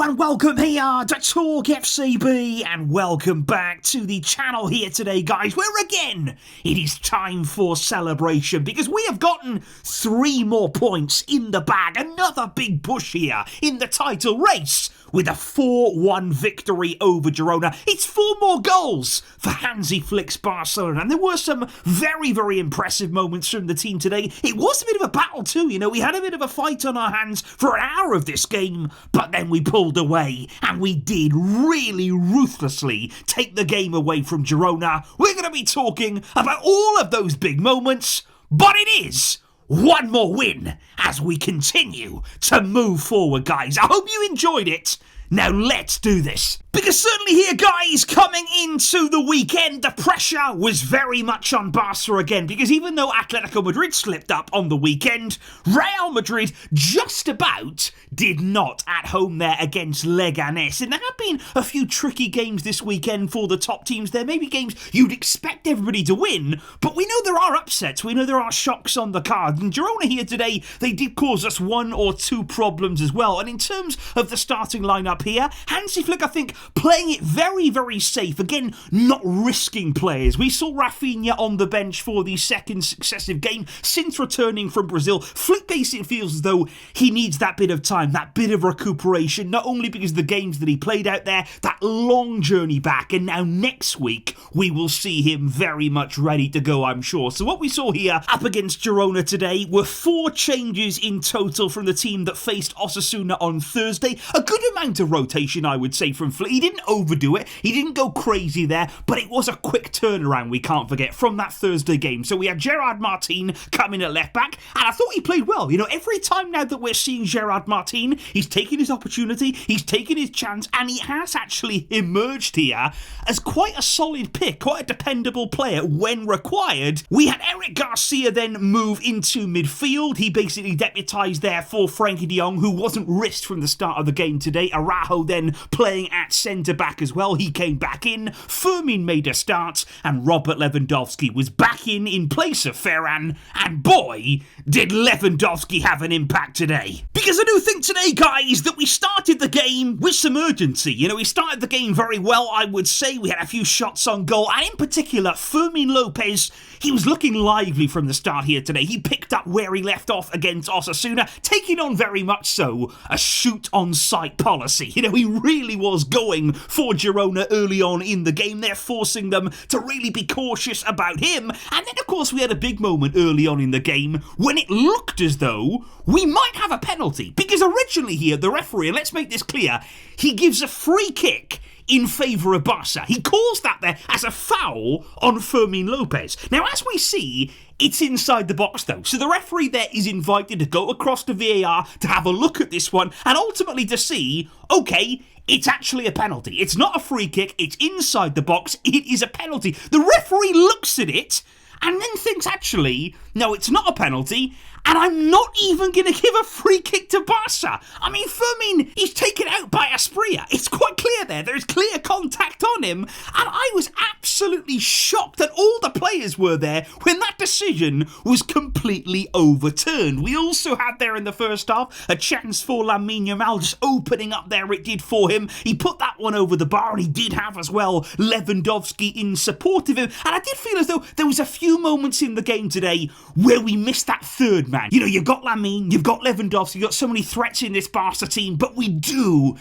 and welcome here to TalkFCB and welcome back to the channel here today, guys, where again it is time for celebration because we have gotten 3 more points in the bag. Another big push here in the title race with a 4-1 victory over Girona. It's 4 more goals for Hansi Flick's Barcelona, and there were some very, very impressive moments from the team today. It was a bit of a battle too, we had a bit of a fight on our hands for an hour of this game, but then we pulled away, and we did really ruthlessly take the game away from Girona. We're going to be talking about all of those big moments, but it is one more win as we continue to move forward, guys. I hope you enjoyed it. Now let's do this. Because certainly here, guys, coming into the weekend, the pressure was very much on Barca again. Because even though Atletico Madrid slipped up on the weekend, Real Madrid just about did not at home there against Leganés. And there have been a few tricky games this weekend for the top teams. There may be games you'd expect everybody to win, but we know there are upsets. We know there are shocks on the card. And Girona here today, they did cause us 1 or 2 problems as well. And in terms of the starting lineup here, Hansi Flick, I think, playing it very, very safe. Again, not risking players. We saw Rafinha on the bench for the second successive game since returning from Brazil. Flick basically feels as though he needs that bit of time, that bit of recuperation, not only because of the games that he played out there, that long journey back, and now next week we will see him very much ready to go, I'm sure. So what we saw here up against Girona today were 4 changes in total from the team that faced Osasuna on Thursday. A good amount of rotation, I would say, from Flick. He didn't overdo it, he didn't go crazy there, but it was a quick turnaround, we can't forget, from that Thursday game. So we had Gerard Martin come in at left back, and I thought he played well. Every time now that we're seeing Gerard Martin, he's taking his opportunity, he's taking his chance, and he has actually emerged here as quite a solid pick, quite a dependable player when required. We had Eric Garcia then move into midfield. He basically deputised there for Frenkie de Jong, who wasn't risked from the start of the game today. Araujo then playing at centre-back as well. He came back in. Fermin made a start, and Robert Lewandowski was back in place of Ferran, and boy, did Lewandowski have an impact today. Because I do think today, guys, that we started the game with some urgency. We started the game very well, I would say. We had a few shots on goal, and in particular, Fermin Lopez, he was looking lively from the start here today. He picked up where he left off against Osasuna, taking on very much so a shoot-on-sight policy. He really was going for Girona early on in the game. They're forcing them to really be cautious about him. And then, of course, we had a big moment early on in the game when it looked as though we might have a penalty. Because originally here, the referee, and let's make this clear, he gives a free kick in favour of Barca. He calls that there as a foul on Fermin Lopez. Now, as we see, it's inside the box though. So the referee there is invited to go across to VAR to have a look at this one and ultimately to see, okay, it's actually a penalty. It's not a free kick, it's inside the box, it is a penalty. The referee looks at it and then thinks, actually, no, it's not a penalty, and I'm not even going to give a free kick to Barca. I mean, Fermin, he's taken out by Asprilla. It's quite clear there. There's clear contact on him. And I was absolutely shocked that all the players were there when that decision was completely overturned. We also had there in the first half a chance for Lamine Yamal just opening up there. It did for him. He put that one over the bar, and he did have as well Lewandowski in support of him. And I did feel as though there was a few moments in the game today where we missed that third man. You've got Lamine, you've got Lewandowski, you've got so many threats in this Barca team, but we do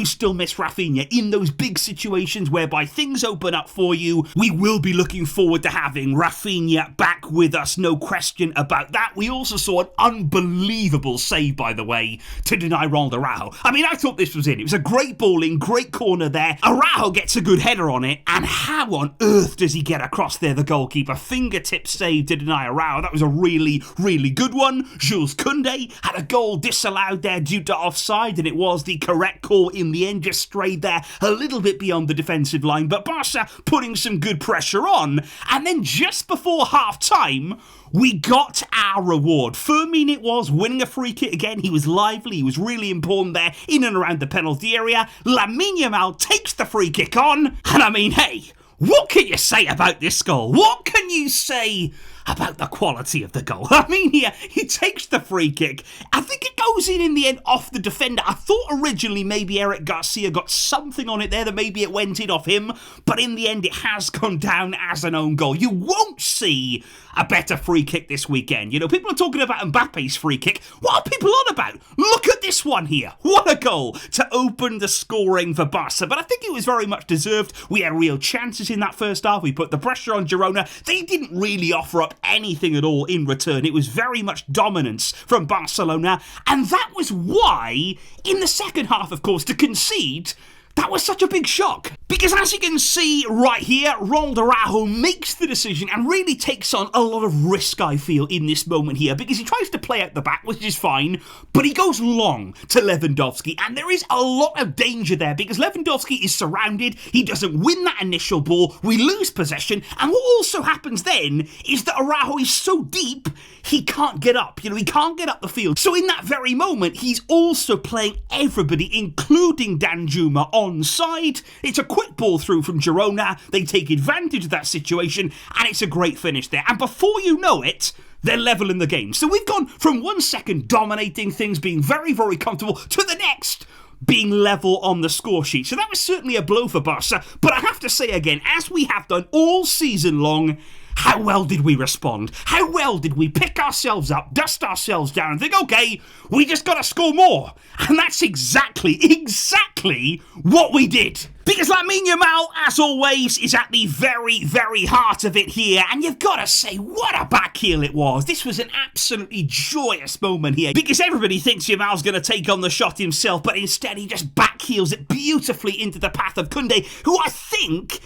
still miss Rafinha in those big situations whereby things open up for you. We will be looking forward to having Rafinha back with us, no question about that. We also saw an unbelievable save, by the way, to deny Ronald Araujo. I mean, I thought this was in. It was a great ball in, great corner there. Araujo gets a good header on it, and how on earth does he get across there, the goalkeeper? Fingertip save to deny Araujo. That was a really, really good one. Jules Koundé had a goal disallowed there due to offside, and it was the correct call in the end, just strayed there a little bit beyond the defensive line, but Barca putting some good pressure on, and then just before half-time, we got our reward. Fermin it was, winning a free kick again. He was lively, he was really important there in and around the penalty area. Lamine Yamal takes the free kick on, and I mean, hey, what can you say about this goal? What can you say about the quality of the goal. I mean, here, he takes the free kick. I think it goes in the end off the defender. I thought originally maybe Eric Garcia got something on it there, that maybe it went in off him, but in the end it has gone down as an own goal. You won't see a better free kick this weekend. You know, people are talking about Mbappe's free kick. What are people on about? Look at this one here. What a goal to open the scoring for Barca. But I think it was very much deserved. We had real chances in that first half. We put the pressure on Girona. They didn't really offer up anything at all in return. It was very much dominance from Barcelona. And that was why, in the second half, of course, to concede, that was such a big shock. Because as you can see right here, Ronald Araujo makes the decision and really takes on a lot of risk, I feel, in this moment here. Because he tries to play out the back, which is fine, but he goes long to Lewandowski. And there is a lot of danger there because Lewandowski is surrounded. He doesn't win that initial ball. We lose possession. And what also happens then is that Araujo is so deep, he can't get up. You know, he can't get up the field. So in that very moment, he's also playing everybody, including Danjuma, onside. It's a quick ball through from Girona. They take advantage of that situation, and it's a great finish there. And before you know it, they're level in the game. So we've gone from 1 second dominating things, being very, very comfortable, to the next being level on the score sheet. So that was certainly a blow for Barca. But I have to say again, as we have done all season long, how well did we respond? How well did we pick ourselves up, dust ourselves down, and think, okay, we just got to score more? And that's exactly what we did. Because Lamine Yamal, as always, is at the very, very heart of it here. And you've got to say, what a backheel it was. This was an absolutely joyous moment here. Because everybody thinks Yamal's going to take on the shot himself, but instead he just backheels it beautifully into the path of Koundé, who I think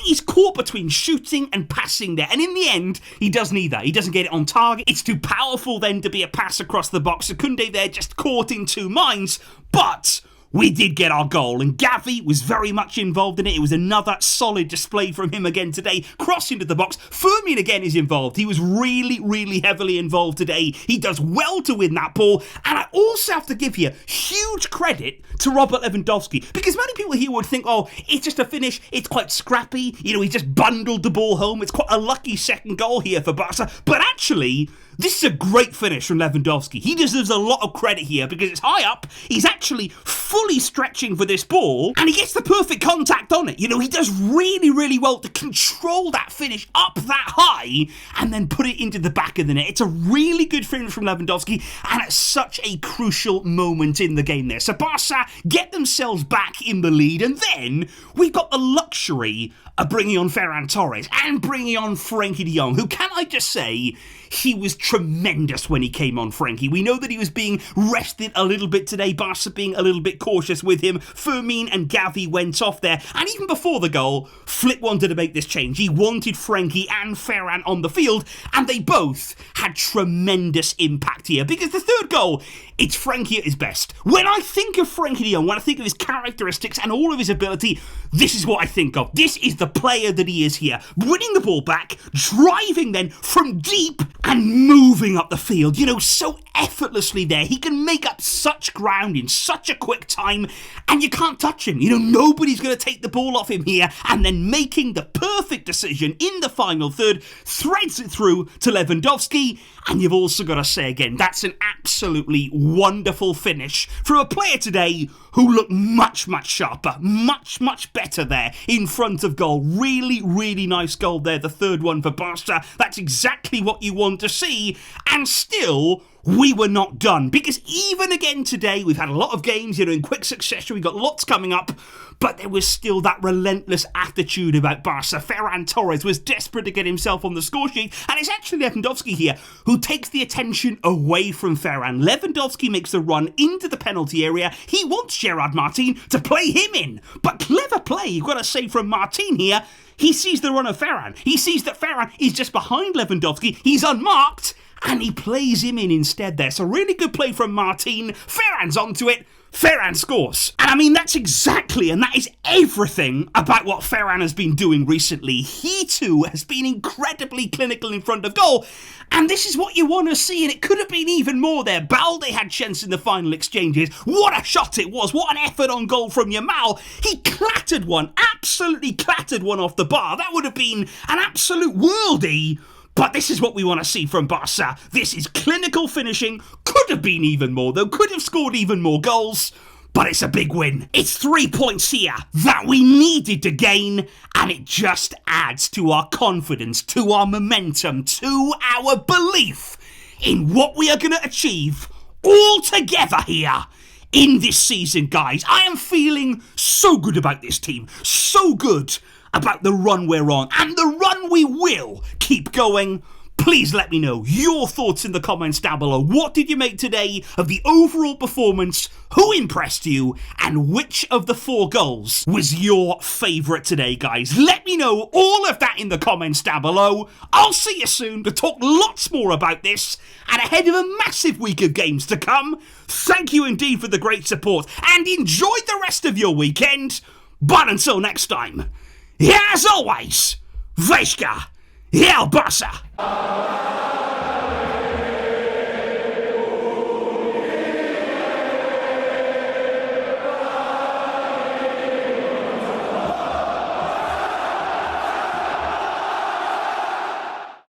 he's caught between shooting and passing there. And in the end, he does neither. He doesn't get it on target. It's too powerful then to be a pass across the box. So Koundé there just caught in two minds. But we did get our goal, and Gavi was very much involved in it. It was another solid display from him again today. Cross into the box. Fermin again is involved. He was really, really heavily involved today. He does well to win that ball. And I also have to give here huge credit to Robert Lewandowski, because many people here would think, oh, it's just a finish. It's quite scrappy. You know, he just bundled the ball home. It's quite a lucky second goal here for Barca. But actually, this is a great finish from Lewandowski. He deserves a lot of credit here because it's high up. He's actually fully stretching for this ball, and he gets the perfect contact on it. You know, he does really, really well to control that finish up that high and then put it into the back of the net. It's a really good finish from Lewandowski, and at such a crucial moment in the game there. So Barca get themselves back in the lead, and then we've got the luxury of bringing on Ferran Torres and bringing on Frenkie de Jong, who, can I just say, he was tremendous when he came on, Frenkie. We know that he was being rested a little bit today, Barca being a little bit cautious with him. Fermin and Gavi went off there, and even before the goal, Flick wanted to make this change. He wanted Frenkie and Ferran on the field, and they both had tremendous impact here, because the third goal, it's Frenkie at his best. When I think of Frenkie de Jong, when I think of his characteristics and all of his ability, this is what I think of. This is the player that he is here. Winning the ball back, driving then from deep and moving up the field, you know, so effortlessly there. He can make up such ground in such a quick time, and you can't touch him. You know, nobody's going to take the ball off him here, and then making the perfect decision in the final third, threads it through to Lewandowski. And you've also got to say again, that's an absolutely wonderful finish from a player today who looked much, much sharper, much, much better there in front of goal. Really, really nice goal there, the third one for Barca. That's exactly what you want to see, and still, we were not done, because even again today, we've had a lot of games, you know, in quick succession, we've got lots coming up, but there was still that relentless attitude about Barca. Ferran Torres was desperate to get himself on the score sheet, and it's actually Lewandowski here who takes the attention away from Ferran. Lewandowski makes the run into the penalty area. He wants Gerard Martin to play him in, but clever play, you've got to say, from Martin here. He sees the run of Ferran. He sees that Ferran is just behind Lewandowski. He's unmarked, and he plays him in instead there. So really good play from Martin. Ferran's onto it. Ferran scores. And I mean, that's exactly, and that is everything about what Ferran has been doing recently. He too has been incredibly clinical in front of goal, and this is what you want to see, and it could have been even more there. Balde had chance in the final exchanges. What a shot it was. What an effort on goal from Yamal. He clattered one, absolutely clattered one off the bar. That would have been an absolute worldie. But this is what we want to see from Barca. This is clinical finishing. Could have been even more, though. Could have scored even more goals. But it's a big win. It's 3 points here that we needed to gain, and it just adds to our confidence, to our momentum, to our belief in what we are going to achieve all together here in this season, guys. I am feeling so good about this team, so good about the run we're on, and the run we will keep going. Please let me know your thoughts in the comments down below. What did you make today of the overall performance? Who impressed you? And which of the 4 goals was your favourite today, guys? Let me know all of that in the comments down below. I'll see you soon to talk lots more about this and ahead of a massive week of games to come. Thank you indeed for the great support and enjoy the rest of your weekend. But until next time, as always, Vejka, El Barça!